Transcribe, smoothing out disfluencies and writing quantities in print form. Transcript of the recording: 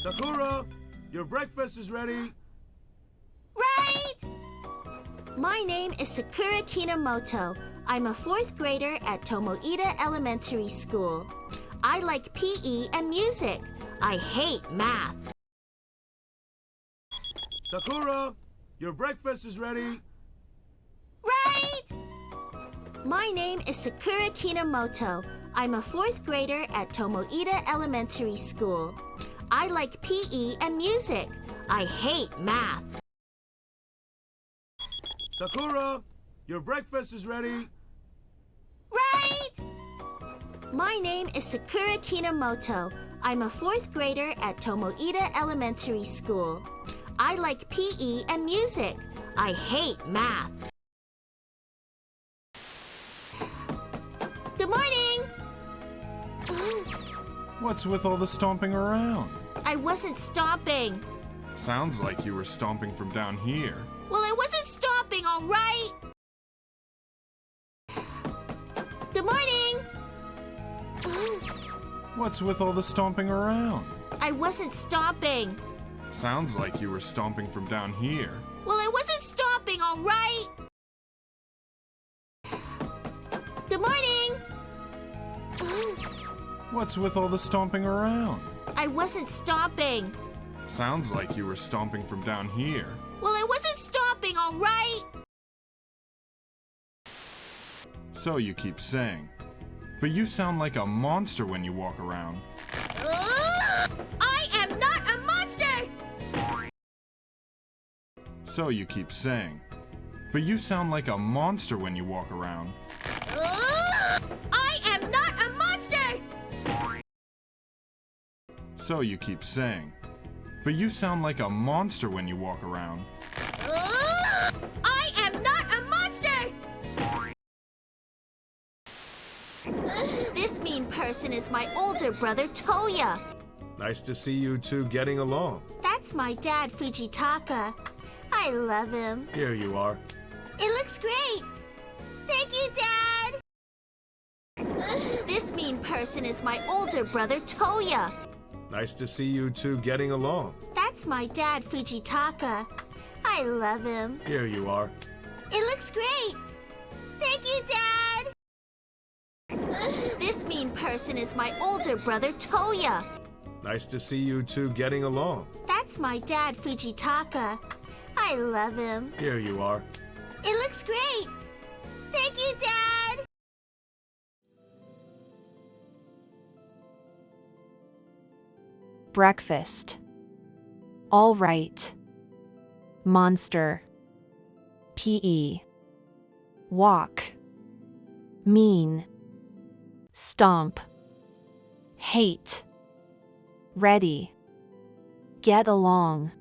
Sakura, your breakfast is ready. Right! My name is Sakura Kinomoto. I'm a 4th grader at Tomoida Elementary School. I like PE and music. I hate math. Sakura, your breakfast is ready. Right! My name is Sakura Kinomoto. I'm a 4th grader at Tomoida Elementary School. I like PE and music. I hate math. Sakura, your breakfast is ready. Right! My name is Sakura Kinomoto. I'm a 4th grader at Tomoida Elementary School. I like PE and music. I hate math. Good morning! What's with all the stomping around? I wasn't stomping. Sounds like you were stomping from down here. Well, I wasn't stomping, all right? Good morning! What's with all the stomping around? I wasn't stomping. Sounds like you were stomping from down here. Well, I wasn't stomping, all right? Good morning! What's with all the stomping around? I wasn't stomping. Sounds like you were stomping from down here. Well, I wasn't stomping, all right? So you keep saying. But you sound like a monster when you walk around. I am not a monster! So you keep saying. But you sound like a monster when you walk around. I am not a monster! So you keep saying. But you sound like a monster when you walk around. I am not a monster! This mean person is my older brother, Toya. Nice to see you two getting along. That's my dad, Fujitaka. I love him. Here you are. It looks great. Thank you, Dad. This mean person is my older brother, Toya. Nice to see you two getting along. That's my dad, Fujitaka. I love him. Here you are. It looks great. Thank you, Dad. This mean person is my older brother, Toya. Nice to see you two getting along. That's my dad, Fujitaka. I love him. Here you are. It looks great. Thank you, Dad. Breakfast. All right. Monster. PE. Walk. Mean. Stomp. Hate. Ready. Get along.